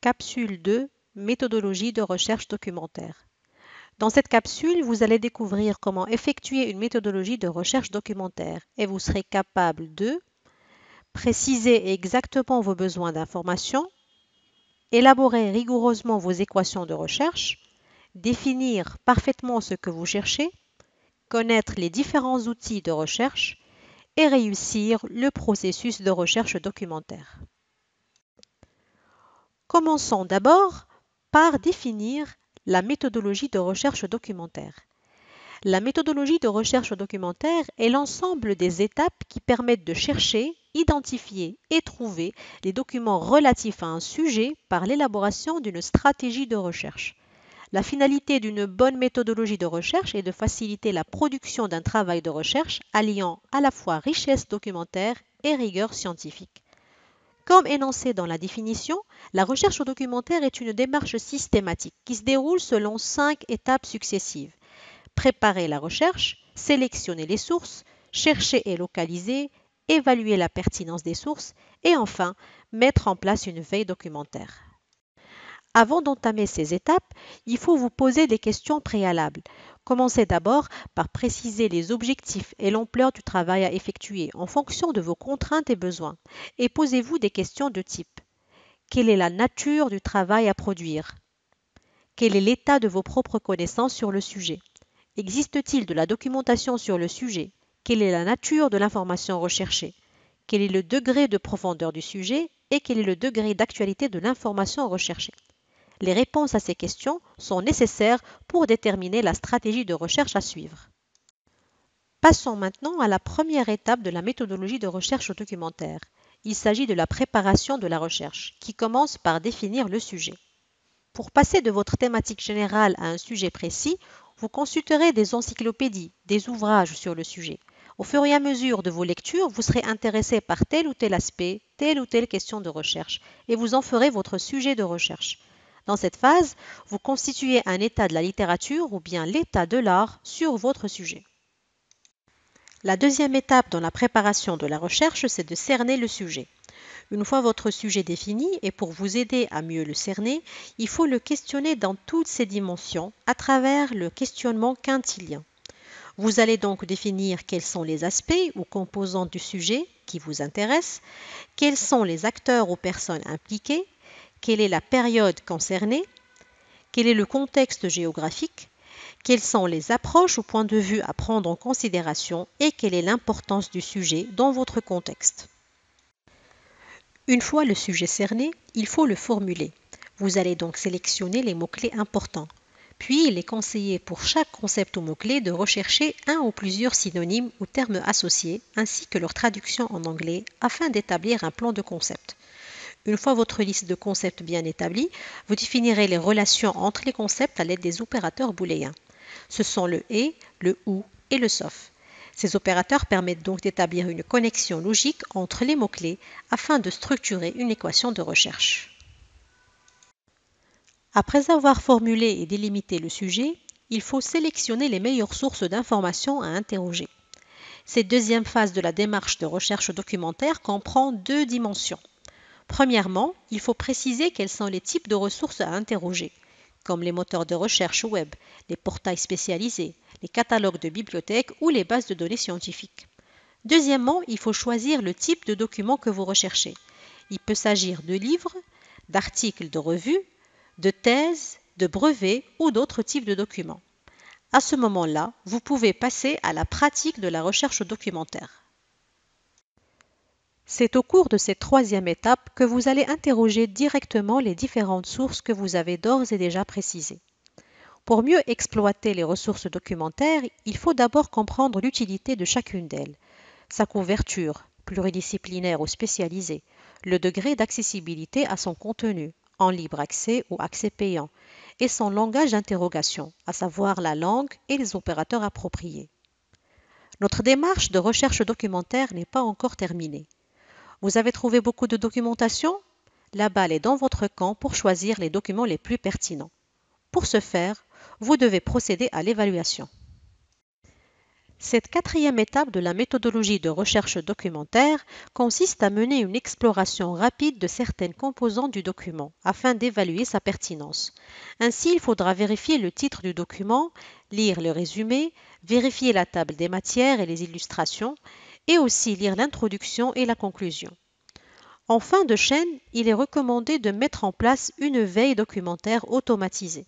Capsule 2, méthodologie de recherche documentaire. Dans cette capsule, vous allez découvrir comment effectuer une méthodologie de recherche documentaire et vous serez capable de préciser exactement vos besoins d'information, élaborer rigoureusement vos équations de recherche, définir parfaitement ce que vous cherchez, connaître les différents outils de recherche et réussir le processus de recherche documentaire. Commençons d'abord par définir la méthodologie de recherche documentaire. La méthodologie de recherche documentaire est l'ensemble des étapes qui permettent de chercher, identifier et trouver les documents relatifs à un sujet par l'élaboration d'une stratégie de recherche. La finalité d'une bonne méthodologie de recherche est de faciliter la production d'un travail de recherche alliant à la fois richesse documentaire et rigueur scientifique. Comme énoncé dans la définition, la recherche documentaire est une démarche systématique qui se déroule selon 5 étapes successives. Préparer la recherche, sélectionner les sources, chercher et localiser, évaluer la pertinence des sources et enfin mettre en place une veille documentaire. Avant d'entamer ces étapes, il faut vous poser des questions préalables. Commencez d'abord par préciser les objectifs et l'ampleur du travail à effectuer en fonction de vos contraintes et besoins. Et posez-vous des questions de type: quelle est la nature du travail à produire? Quel est l'état de vos propres connaissances sur le sujet? Existe-t-il de la documentation sur le sujet? Quelle est la nature de l'information recherchée? Quel est le degré de profondeur du sujet et quel est le degré d'actualité de l'information recherchée? Les réponses à ces questions sont nécessaires pour déterminer la stratégie de recherche à suivre. Passons maintenant à la première étape de la méthodologie de recherche documentaire. Il s'agit de la préparation de la recherche, qui commence par définir le sujet. Pour passer de votre thématique générale à un sujet précis, vous consulterez des encyclopédies, des ouvrages sur le sujet. Au fur et à mesure de vos lectures, vous serez intéressé par tel ou tel aspect, telle ou telle question de recherche, et vous en ferez votre sujet de recherche. Dans cette phase, vous constituez un état de la littérature ou bien l'état de l'art sur votre sujet. La deuxième étape dans la préparation de la recherche, c'est de cerner le sujet. Une fois votre sujet défini, et pour vous aider à mieux le cerner, il faut le questionner dans toutes ses dimensions à travers le questionnement quintilien. Vous allez donc définir quels sont les aspects ou composantes du sujet qui vous intéressent, quels sont les acteurs ou personnes impliquées, quelle est la période concernée, quel est le contexte géographique, quelles sont les approches ou points de vue à prendre en considération et quelle est l'importance du sujet dans votre contexte. Une fois le sujet cerné, il faut le formuler. Vous allez donc sélectionner les mots-clés importants. Puis, il est conseillé pour chaque concept ou mot-clé de rechercher un ou plusieurs synonymes ou termes associés, ainsi que leur traduction en anglais, afin d'établir un plan de concept. Une fois votre liste de concepts bien établie, vous définirez les relations entre les concepts à l'aide des opérateurs booléens. Ce sont le et, le ou et le sauf. Ces opérateurs permettent donc d'établir une connexion logique entre les mots-clés afin de structurer une équation de recherche. Après avoir formulé et délimité le sujet, il faut sélectionner les meilleures sources d'informations à interroger. Cette deuxième phase de la démarche de recherche documentaire comprend 2 dimensions. Premièrement, il faut préciser quels sont les types de ressources à interroger, comme les moteurs de recherche web, les portails spécialisés, les catalogues de bibliothèques ou les bases de données scientifiques. Deuxièmement, il faut choisir le type de document que vous recherchez. Il peut s'agir de livres, d'articles de revues, de thèses, de brevets ou d'autres types de documents. À ce moment-là, vous pouvez passer à la pratique de la recherche documentaire. C'est au cours de cette troisième étape que vous allez interroger directement les différentes sources que vous avez d'ores et déjà précisées. Pour mieux exploiter les ressources documentaires, il faut d'abord comprendre l'utilité de chacune d'elles, sa couverture, pluridisciplinaire ou spécialisée, le degré d'accessibilité à son contenu, en libre accès ou accès payant, et son langage d'interrogation, à savoir la langue et les opérateurs appropriés. Notre démarche de recherche documentaire n'est pas encore terminée. Vous avez trouvé beaucoup de documentation? La balle est dans votre camp pour choisir les documents les plus pertinents. Pour ce faire, vous devez procéder à l'évaluation. Cette quatrième étape de la méthodologie de recherche documentaire consiste à mener une exploration rapide de certaines composantes du document afin d'évaluer sa pertinence. Ainsi, il faudra vérifier le titre du document, lire le résumé, vérifier la table des matières et les illustrations, et aussi lire l'introduction et la conclusion. En fin de chaîne, il est recommandé de mettre en place une veille documentaire automatisée.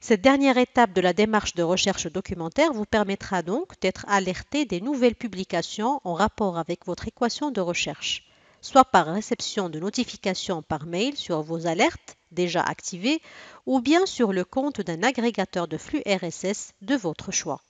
Cette dernière étape de la démarche de recherche documentaire vous permettra donc d'être alerté des nouvelles publications en rapport avec votre équation de recherche, soit par réception de notifications par mail sur vos alertes déjà activées ou bien sur le compte d'un agrégateur de flux RSS de votre choix.